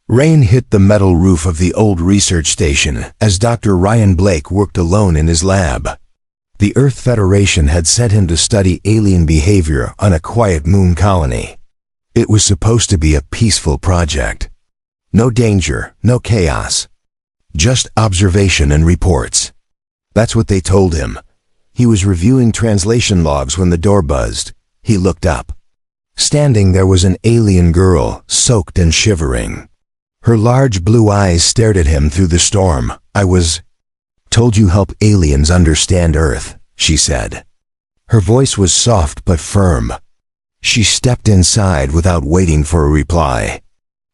Rain hit the metal roof of the old research station as Dr. Ryan Blake worked alone in his lab. The Earth Federation had sent him to study alien behavior on a quiet moon colony. It was supposed to be a peaceful project. No danger, no chaos. Just observation and reports. That's what they told him. He was reviewing translation logs when the door buzzed. He looked up. Standing there was an alien girl, soaked and shivering. Her large blue eyes stared at him through the storm. "I was told you help aliens understand Earth," she said. Her voice was soft but firm. She stepped inside without waiting for a reply.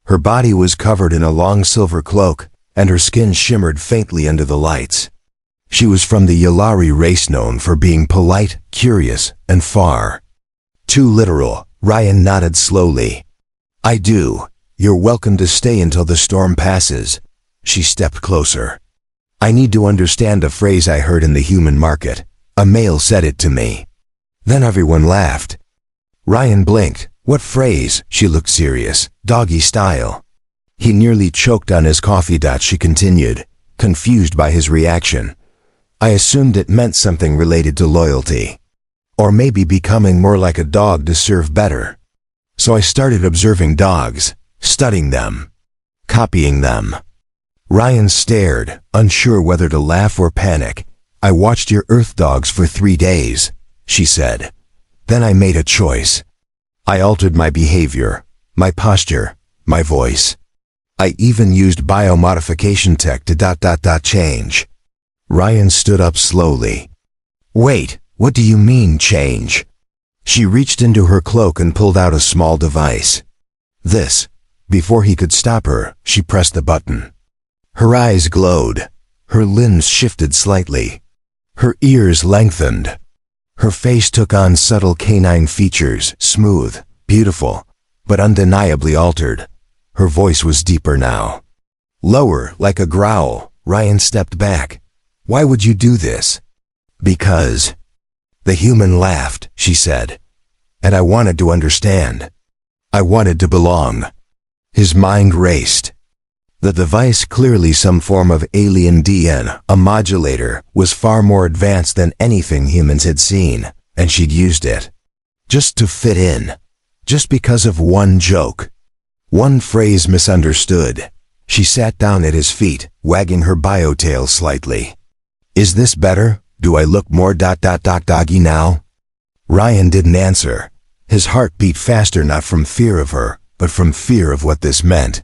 Her body was covered in a long silver cloak, and her skin shimmered faintly under the lights. She was from the Yalari race known for being polite, curious, and far. Too literal, Ryan nodded slowly. "I do. You're welcome to stay until the storm passes." She stepped closer. "I need to understand a phrase I heard in the human market. A male said it to me." Then everyone laughed. Ryan blinked. "What phrase?" She looked serious, Doggy style. He nearly choked on his coffee. She continued, confused by his reaction. "I assumed it meant something related to loyalty. Or maybe becoming more like a dog to serve better. So I started observing dogs, studying them, copying them." Ryan stared, unsure whether to laugh or panic. "I watched your Earth dogs for 3 days, she said. Then I made a choice. I altered my behavior, my posture, my voice. I even used biomodification tech to change." Ryan stood up slowly. "Wait, what do you mean, change?" She reached into her cloak and pulled out a small device. "This." Before he could stop her, she pressed the button. Her eyes glowed. Her limbs shifted slightly. Her ears lengthened. Her face took on subtle canine features, smooth, beautiful, but undeniably altered. Her voice was deeper now. Lower, like a growl. Ryan stepped back. "Why would you do this?" "Because." The human laughed, she said. "And I wanted to understand. I wanted to belong." His mind raced. The device, clearly some form of alien DNA, a modulator, was far more advanced than anything humans had seen, and she'd used it. Just to fit in. Just because of one joke. One phrase misunderstood. She sat down at his feet, wagging her biotail slightly. "Is this better? Do I look more Doggy now?" Ryan didn't answer. His heart beat faster, not from fear of her, but from fear of what this meant.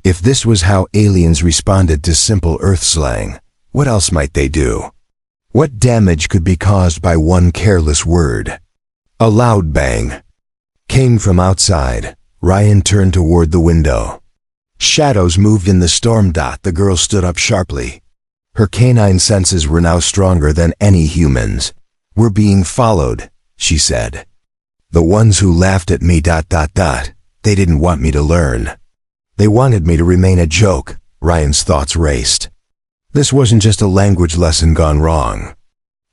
If this was how aliens responded to simple Earth slang, what else might they do? What damage could be caused by one careless word? A loud bang came from outside. Ryan turned toward the window. Shadows moved in the storm. The girl stood up sharply. Her canine senses were now stronger than any humans. "We're being followed," she said. "The ones who laughed at me. They didn't want me to learn. They wanted me to remain a joke." Ryan's thoughts raced. This wasn't just a language lesson gone wrong.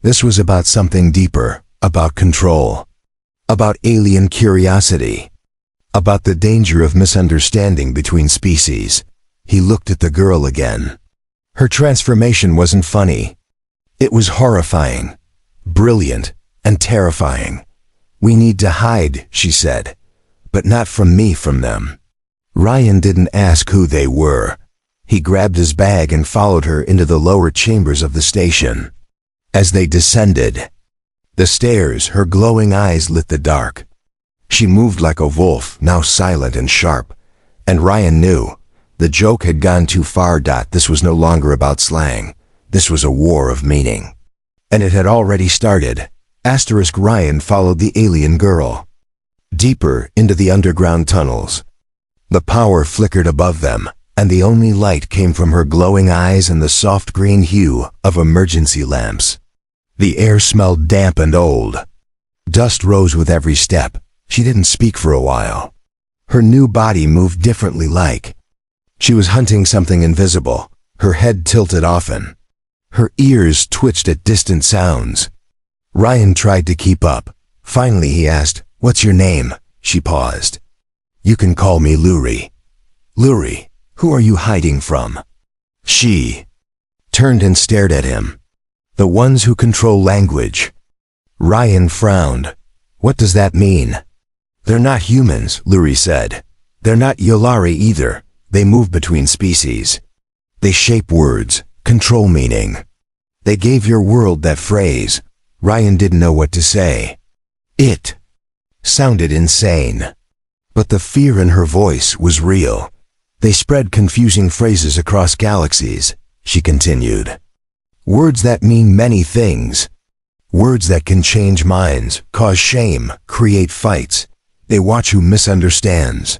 This was about something deeper, about control, about alien curiosity, about the danger of misunderstanding between species. He looked at the girl again. Her transformation wasn't funny. It was horrifying, brilliant, and terrifying. "We need to hide," she said. "But not from me, from them." Ryan didn't ask who they were. He grabbed his bag and followed her into the lower chambers of the station. As they descended the stairs, her glowing eyes lit the dark. She moved like a wolf, now silent and sharp. And Ryan knew the joke had gone too far. This was no longer about slang. This was a war of meaning. And it had already started. Ryan followed the alien girl deeper into the underground tunnels. The power flickered above them, and the only light came from her glowing eyes and the soft green hue of emergency lamps. The air smelled damp and old. Dust rose with every step. She didn't speak for a while. Her new body moved differently, like she was hunting something invisible, her head tilted often. Her ears twitched at distant sounds. Ryan tried to keep up. Finally he asked, "What's your name?" She paused. "You can call me Luri." "Luri? Who are you hiding from? She turned and stared at him. The ones who control language. Ryan frowned. What does that mean? They're not humans, Lurie said. They're not Yolari either. They move between species. They shape words, control meaning. They gave your world that phrase. Ryan didn't know what to say. It sounded insane. But the fear in her voice was real. They spread confusing phrases across galaxies, she continued. Words that mean many things. Words that can change minds, cause shame, create fights. They watch who misunderstands.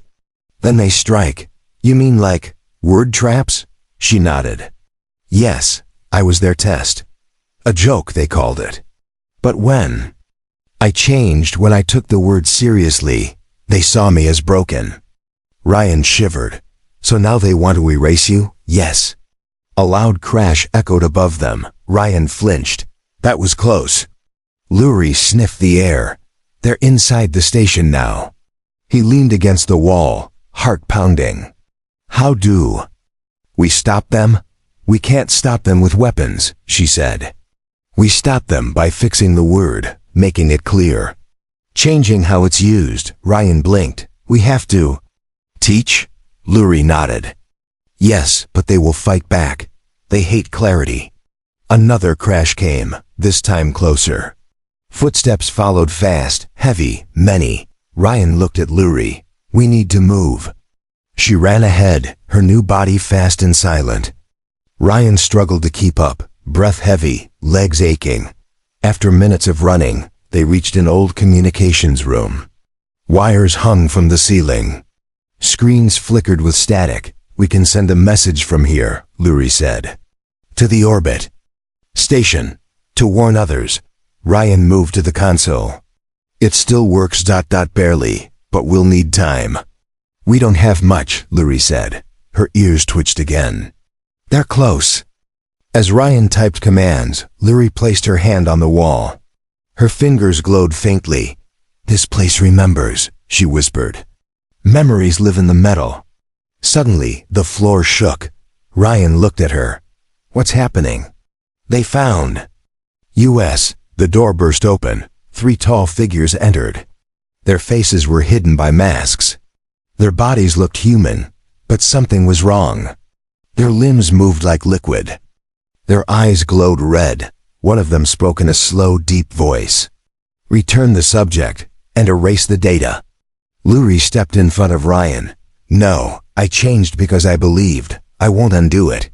Then they strike. You mean like word traps? She nodded. Yes, I was their test. A joke, they called it. But when I changed, when I took the word seriously, they saw me as broken. Ryan shivered. So now they want to erase you? Yes. A loud crash echoed above them. Ryan flinched. That was close. Lurie sniffed the air. They're inside the station now. He leaned against the wall, heart pounding. How do we stop them? We can't stop them with weapons, she said. We stop them by fixing the word, making it clear. Changing how it's used. Ryan blinked. We have to teach? Lurie nodded. Yes, but they will fight back. They hate clarity. Another crash came, this time closer. Footsteps followed fast, heavy, many. Ryan looked at Lurie. We need to move. She ran ahead, her new body fast and silent. Ryan struggled to keep up, breath heavy, legs aching. After minutes of running, they reached an old communications room. Wires hung from the ceiling. Screens flickered with static. We can send a message from here, Lurie said. To the orbit station. To warn others. Ryan moved to the console. It still works. Barely, but we'll need time. We don't have much, Lurie said. Her ears twitched again. They're close. As Ryan typed commands, Lurie placed her hand on the wall. Her fingers glowed faintly. This place remembers, she whispered. Memories live in the metal. Suddenly, the floor shook. Ryan looked at her. What's happening? They found U.S. The door burst open. 3 tall figures entered. Their faces were hidden by masks. Their bodies looked human, but something was wrong. Their limbs moved like liquid. Their eyes glowed red. One of them spoke in a slow, deep voice. Return the subject and erase the data. Lurie stepped in front of Ryan. No, I changed because I believed. I won't undo it.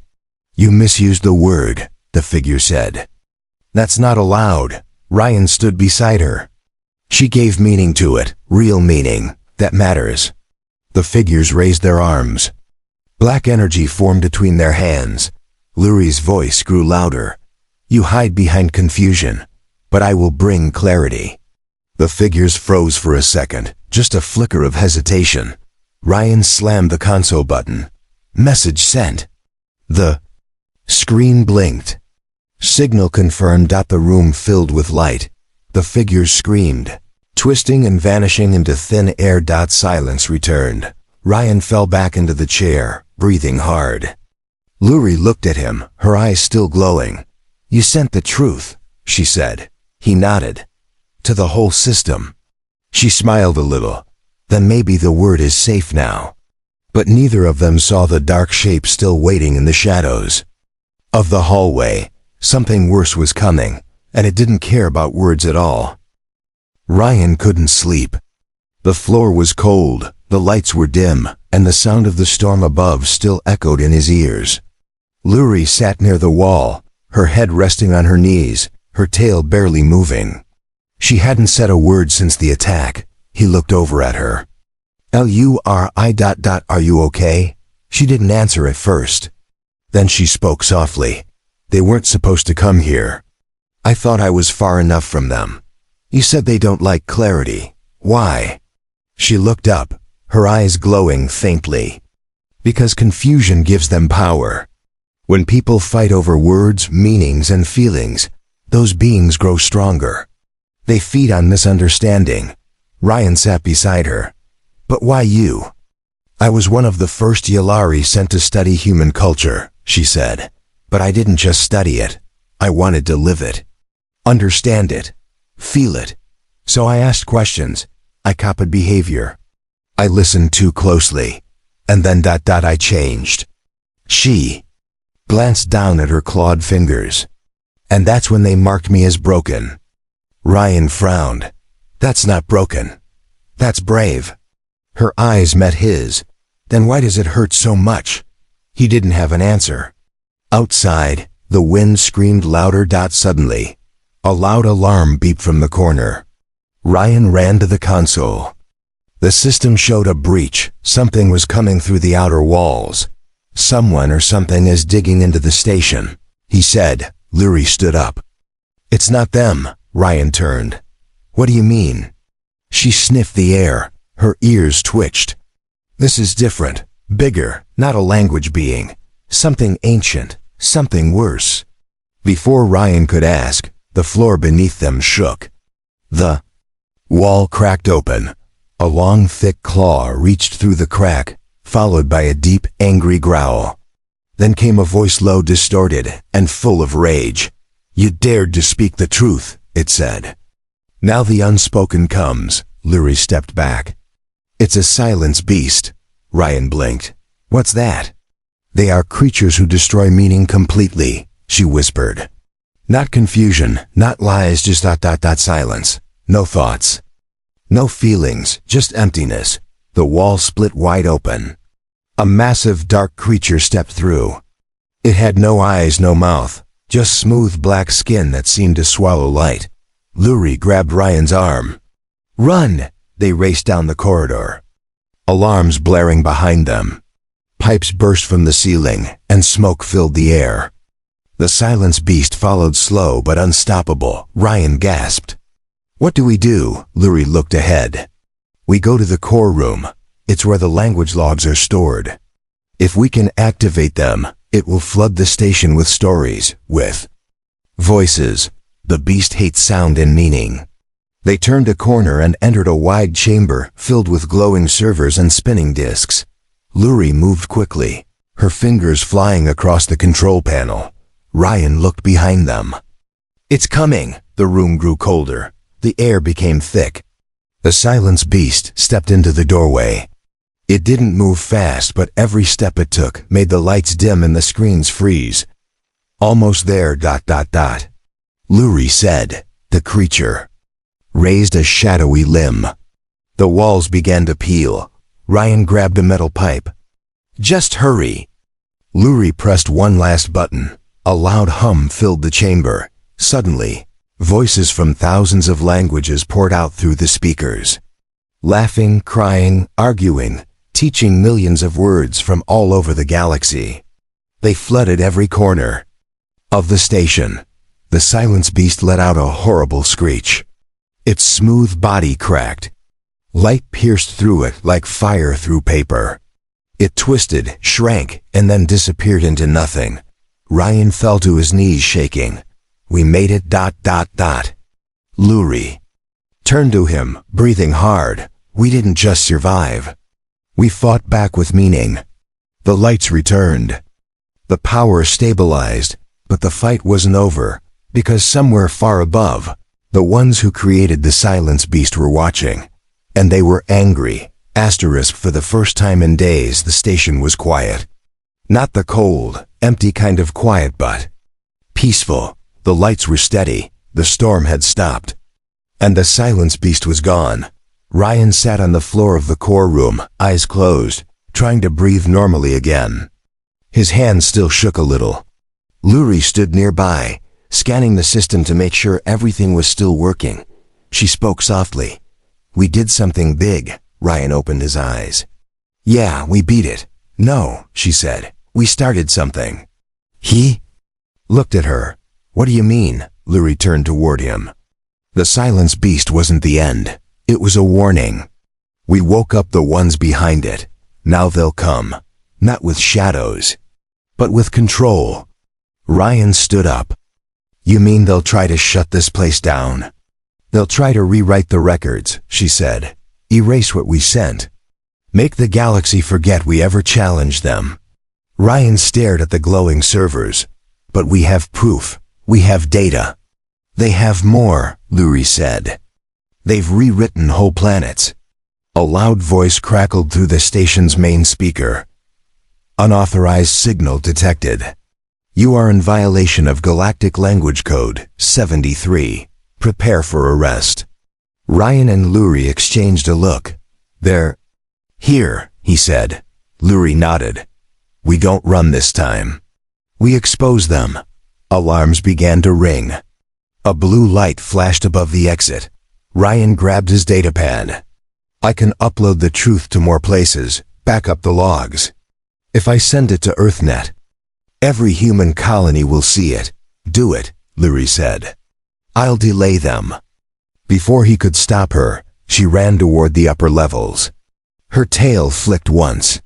You misused the word, the figure said. That's not allowed. Ryan stood beside her. She gave meaning to it, real meaning, that matters. The figures raised their arms. Black energy formed between their hands. Lurie's voice grew louder. You hide behind confusion, but I will bring clarity. The figures froze for a second, just a flicker of hesitation. Ryan slammed the console button. Message sent. The screen blinked. Signal confirmed. The room filled with light. The figures screamed, twisting and vanishing into thin air. Silence returned. Ryan fell back into the chair, breathing hard. Lurie looked at him, her eyes still glowing. You sent the truth, she said. He nodded. To the whole system. She smiled a little. Then maybe the word is safe now. But neither of them saw the dark shape still waiting in the shadows of the hallway. Something worse was coming, and it didn't care about words at all. Ryan couldn't sleep. The floor was cold, the lights were dim, and the sound of the storm above still echoed in his ears. Lurie sat near the wall, her head resting on her knees, her tail barely moving. She hadn't said a word since the attack. He looked over at her. Luri. Are you okay? She didn't answer at first. Then she spoke softly. They weren't supposed to come here. I thought I was far enough from them. You said they don't like clarity. Why? She looked up, her eyes glowing faintly. Because confusion gives them power. When people fight over words, meanings, and feelings, those beings grow stronger. They feed on misunderstanding. Ryan sat beside her. But why you? I was one of the first Yalari sent to study human culture, she said. But I didn't just study it. I wanted to live it. Understand it. Feel it. So I asked questions. I copied behavior. I listened too closely. And then I changed. She glanced down at her clawed fingers. And that's when they marked me as broken. Ryan frowned. That's not broken. That's brave. Her eyes met his. Then why does it hurt so much? He didn't have an answer. Outside, the wind screamed louder. Suddenly, a loud alarm beeped from the corner. Ryan ran to the console. The system showed a breach. Something was coming through the outer walls. Someone or something is digging into the station, he said. Lurie stood up. It's not them. Ryan turned. What do you mean? She sniffed the air. Her ears twitched. This is different. Bigger. Not a language being. Something ancient. Something worse. Before Ryan could ask, the floor beneath them shook. The wall cracked open. A long, thick claw reached through the crack, followed by a deep, angry growl. Then came a voice low, distorted, and full of rage. You dared to speak the truth, it said. Now the unspoken comes. Lurie stepped back. It's a silence beast. Ryan blinked. What's that? They are creatures who destroy meaning completely, she whispered. Not confusion, not lies, just silence. No thoughts. No feelings, just emptiness. The wall split wide open. A massive dark creature stepped through. It had no eyes, no mouth, just smooth black skin that seemed to swallow light. Lurie grabbed Ryan's arm. Run! They raced down the corridor. Alarms blaring behind them. Pipes burst from the ceiling, and smoke filled the air. The silence beast followed, slow but unstoppable. Ryan gasped. What do we do? Lurie looked ahead. We go to the core room. It's where the language logs are stored. If we can activate them, it will flood the station with stories, with voices. The beast hates sound and meaning. They turned a corner and entered a wide chamber filled with glowing servers and spinning disks. Lurie moved quickly, her fingers flying across the control panel. Ryan looked behind them. It's coming. The room grew colder. The air became thick. The silence beast stepped into the doorway. It didn't move fast, but every step it took made the lights dim and the screens freeze. Almost there. Lurie said. The creature raised a shadowy limb. The walls began to peel. Ryan grabbed a metal pipe. Just hurry. Lurie pressed one last button. A loud hum filled the chamber. Suddenly, voices from thousands of languages poured out through the speakers. Laughing, crying, arguing, teaching millions of words from all over the galaxy. They flooded every corner of the station. The silence beast let out a horrible screech. Its smooth body cracked. Light pierced through it like fire through paper. It twisted, shrank, and then disappeared into nothing. Ryan fell to his knees, shaking. We made it. Lurie turned to him, breathing hard. We didn't just survive. We fought back with meaning. The lights returned. The power stabilized, but the fight wasn't over, because somewhere far above, the ones who created the silence beast were watching. And they were angry. For the first time in days, the station was quiet. Not the cold, empty kind of quiet, but peaceful. The lights were steady. The storm had stopped. And the silence beast was gone. Ryan sat on the floor of the core room, eyes closed, trying to breathe normally again. His hands still shook a little. Lurie stood nearby, scanning the system to make sure everything was still working. She spoke softly. We did something big. Ryan opened his eyes. Yeah, we beat it. No, she said. We started something. He looked at her. What do you mean? Lurie turned toward him. The silence beast wasn't the end. It was a warning. We woke up the ones behind it. Now they'll come. Not with shadows, but with control. Ryan stood up. You mean they'll try to shut this place down? They'll try to rewrite the records, she said. Erase what we sent. Make the galaxy forget we ever challenged them. Ryan stared at the glowing servers. But we have proof. We have data. They have more, Lurie said. They've rewritten whole planets. A loud voice crackled through the station's main speaker. Unauthorized signal detected. You are in violation of Galactic Language Code 73. Prepare for arrest. Ryan and Lurie exchanged a look. They're here, he said. Lurie nodded. We don't run this time. We expose them. Alarms began to ring. A blue light flashed above the exit. Ryan grabbed his datapad. I can upload the truth to more places, back up the logs. If I send it to EarthNet, every human colony will see it. Do it, Lurie said. I'll delay them. Before he could stop her, she ran toward the upper levels. Her tail flicked once.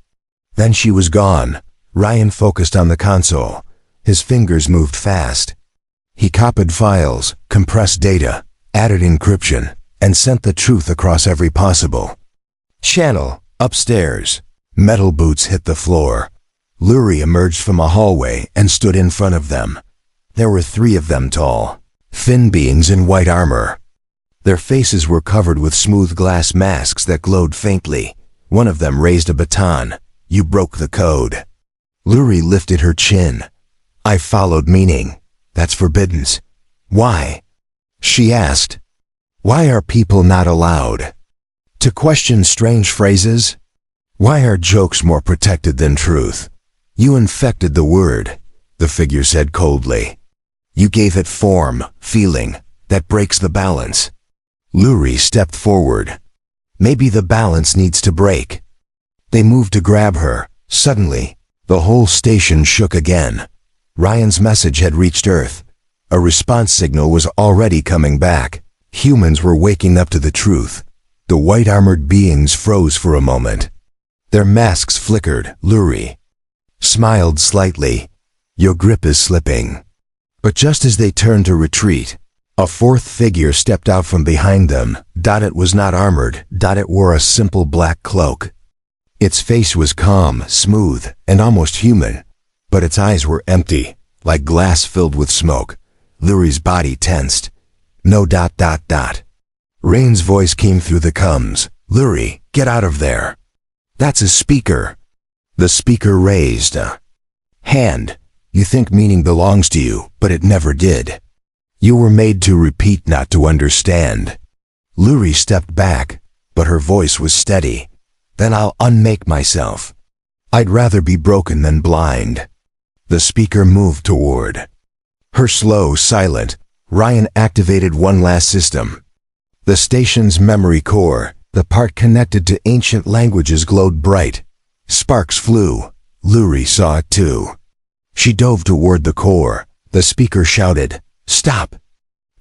Then she was gone. Ryan focused on the console. His fingers moved fast. He copied files, compressed data, added encryption, and sent the truth across every possible channel. Upstairs, metal boots hit the floor. Lurie emerged from a hallway and stood in front of them. There were 3 of them tall, thin beings in white armor. Their faces were covered with smooth glass masks that glowed faintly. One of them raised a baton. You broke the code. Lurie lifted her chin. I followed meaning. That's forbidden. Why? She asked. Why are people not allowed to question strange phrases? Why are jokes more protected than truth? You infected the word, the figure said coldly. You gave it form, feeling, that breaks the balance. Lurie stepped forward. Maybe the balance needs to break. They moved to grab her. Suddenly, the whole station shook again. Ryan's message had reached Earth. A response signal was already coming back. Humans were waking up to the truth. The white-armored beings froze for a moment. Their masks flickered. Lurie smiled slightly. Your grip is slipping. But just as they turned to retreat, a 4th figure stepped out from behind them. It was not armored. It wore a simple black cloak. Its face was calm, smooth, and almost human, but its eyes were empty, like glass filled with smoke. Lurie's body tensed. No. Rain's voice came through the comms. Lurie, get out of there. That's a speaker. The speaker raised a hand. You think meaning belongs to you, but it never did. You were made to repeat, not to understand. Lurie stepped back, but her voice was steady. Then I'll unmake myself. I'd rather be broken than blind. The speaker moved toward her, slow, silent. Ryan activated one last system. The station's memory core, the part connected to ancient languages, glowed bright. Sparks flew. Lurie saw it too. She dove toward the core. The speaker shouted, "Stop!"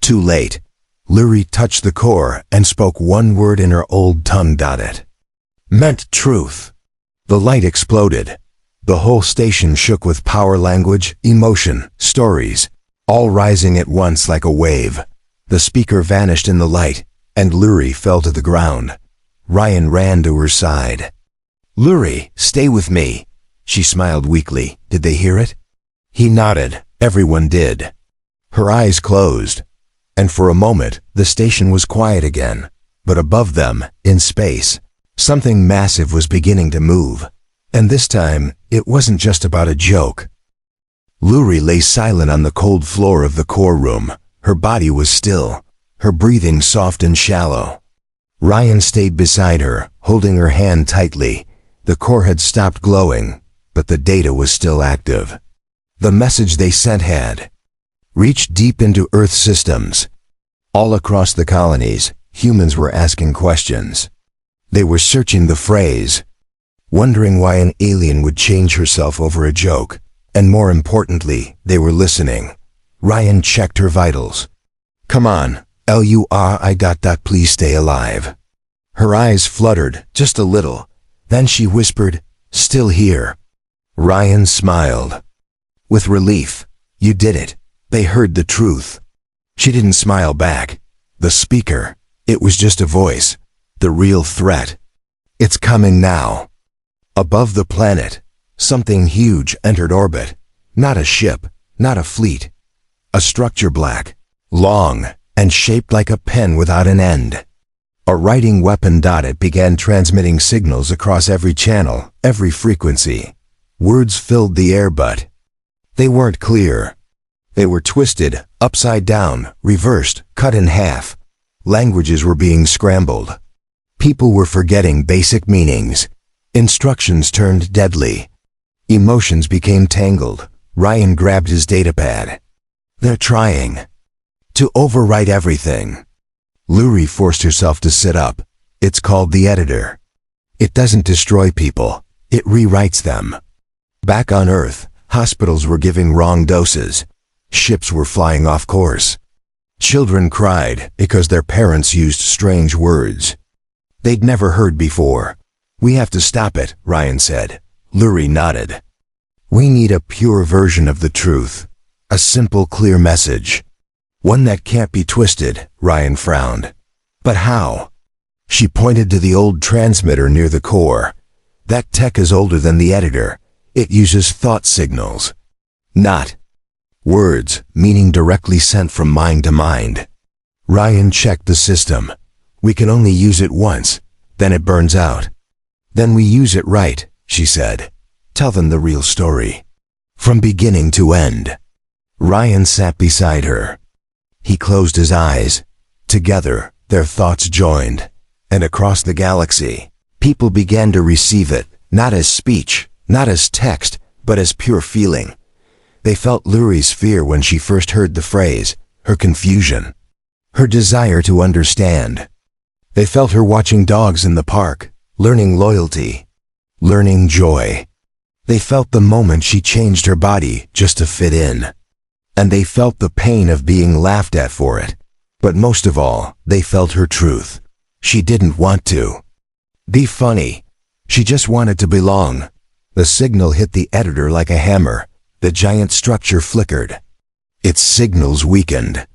Too late. Lurie touched the core and spoke one word in her old tongue. It meant truth. The light exploded. The whole station shook with power, language, emotion, stories, all rising at once like a wave. The speaker vanished in the light, and Lurie fell to the ground. Ryan ran to her side. Lurie, stay with me. She smiled weakly. Did they hear it? He nodded. Everyone did. Her eyes closed, and for a moment the station was quiet again. But above them, in space, something massive was beginning to move. And this time, it wasn't just about a joke. Lurie lay silent on the cold floor of the core room. Her body was still, her breathing soft and shallow. Ryan stayed beside her, holding her hand tightly. The core had stopped glowing, but the data was still active. The message they sent had reached deep into Earth systems. All across the colonies, humans were asking questions. They were searching the phrase, wondering why an alien would change herself over a joke, and more importantly, they were listening. Ryan checked her vitals. Come on, Luri. Please stay alive. Her eyes fluttered, just a little. Then she whispered, still here. Ryan smiled. With relief. You did it. They heard the truth. She didn't smile back. The speaker. It was just a voice. The real threat. It's coming now. Above the planet, something huge entered orbit. Not a ship, not a fleet. A structure black, long, and shaped like a pen without an end. A writing weapon. It began transmitting signals across every channel, every frequency. Words filled the air, but they weren't clear. They were twisted, upside down, reversed, cut in half. Languages were being scrambled. People were forgetting basic meanings. Instructions turned deadly. Emotions became tangled. Ryan grabbed his datapad. They're trying to overwrite everything. Luri forced herself to sit up. It's called the editor. It doesn't destroy people. It rewrites them. Back on Earth, hospitals were giving wrong doses. Ships were flying off course. Children cried because their parents used strange words they'd never heard before. We have to stop it, Ryan said. Luri nodded. We need a pure version of the truth. A simple, clear message. One that can't be twisted, Ryan frowned. But how? She pointed to the old transmitter near the core. That tech is older than the editor. It uses thought signals. Not words, meaning directly sent from mind to mind. Ryan checked the system. We can only use it once, then it burns out. Then we use it right, she said. Tell them the real story. From beginning to end. Ryan sat beside her. He closed his eyes. Together, their thoughts joined. And across the galaxy, people began to receive it, not as speech, not as text, but as pure feeling. They felt Luri's fear when she first heard the phrase, her confusion, her desire to understand. They felt her watching dogs in the park, learning loyalty, learning joy. They felt the moment she changed her body just to fit in. And they felt the pain of being laughed at for it. But most of all, they felt her truth. She didn't want to be funny. She just wanted to belong. The signal hit the editor like a hammer. The giant structure flickered. Its signals weakened.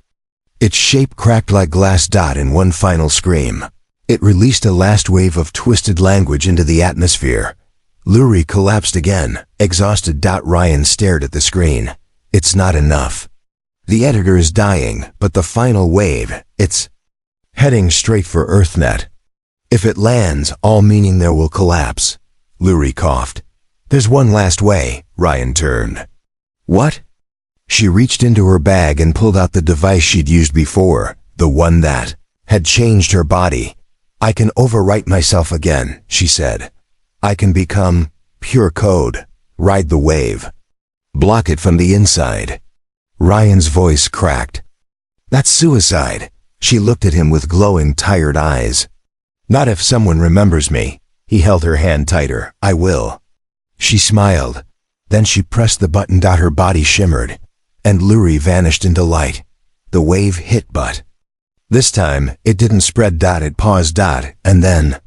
Its shape cracked like glass. In one final scream, it released a last wave of twisted language into the atmosphere. Luri collapsed again, exhausted. Ryan stared at the screen. It's not enough. The editor is dying, but the final wave, it's heading straight for EarthNet. If it lands, all meaning there will collapse. Luri coughed. There's one last way. Ryan turned. What? She reached into her bag and pulled out the device she'd used before, the one that had changed her body. I can overwrite myself again, she said. I can become pure code, ride the wave, block it from the inside. Ryan's voice cracked. That's suicide. She looked at him with glowing, tired eyes. Not if someone remembers me. He held her hand tighter. I will. She smiled. Then she pressed the button. Her body shimmered, and Luri vanished into light. The wave hit, but this time, it didn't spread. It paused. And then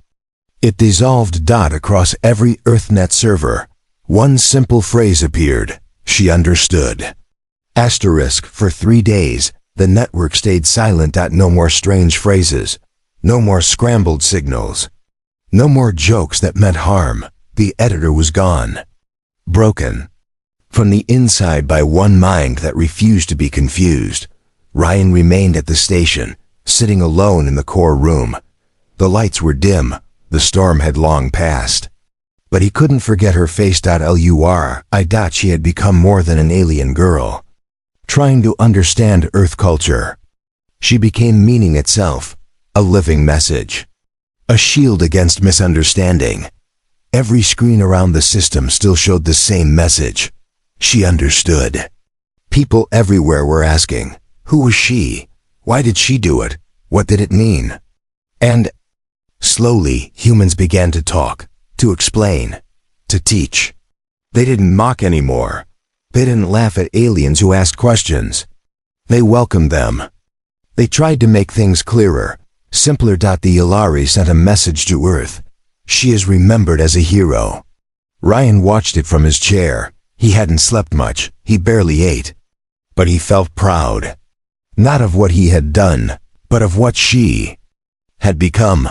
it dissolved. Across every EarthNet server. One simple phrase appeared. She understood. Asterisk. For 3 days, the network stayed silent. No more strange phrases. No more scrambled signals. No more jokes that meant harm. The editor was gone. Broken from the inside by one mind that refused to be confused. Ryan remained at the station, sitting alone in the core room. The lights were dim. The storm had long passed. But he couldn't forget her face. She had become more than an alien girl, trying to understand Earth culture. She became meaning itself, a living message, a shield against misunderstanding. Every screen around the system still showed the same message. She understood. People everywhere were asking, who was she? Why did she do it? What did it mean? And slowly, humans began to talk, to explain, to teach. They didn't mock anymore. They didn't laugh at aliens who asked questions. They welcomed them. They tried to make things clearer, simpler. The Ilari sent a message to Earth. She is remembered as a hero. Ryan watched it from his chair. He hadn't slept much. He barely ate. But he felt proud. Not of what he had done, but of what she had become.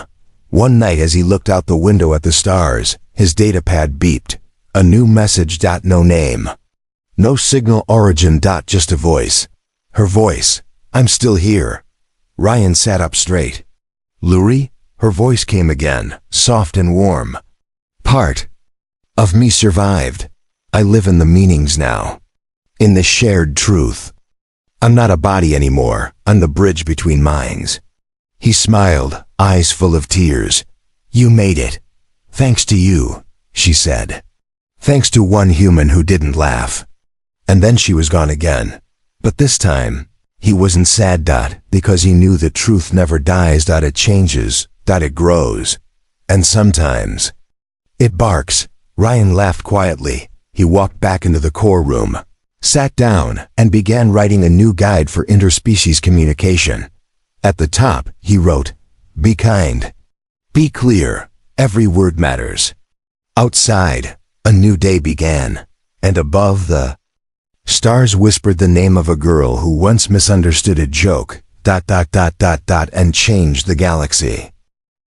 One night as he looked out the window at the stars, his datapad beeped. A new message. No name. No signal origin. Just a voice. Her voice. I'm still here. Ryan sat up straight. Luri? Her voice came again, soft and warm. Part of me survived. I live in the meanings now. In the shared truth. I'm not a body anymore. I'm the bridge between minds. He smiled, eyes full of tears. You made it. Thanks to you, she said. Thanks to one human who didn't laugh. And then she was gone again. But this time, he wasn't sad. Because he knew the truth never dies. It changes. It grows. And sometimes, it barks. Ryan laughed quietly. He walked back into the core room, sat down, and began writing a new guide for interspecies communication. At the top, he wrote, Be kind. Be clear. Every word matters. Outside, a new day began. And above the stars whispered the name of a girl who once misunderstood a joke, and changed the galaxy.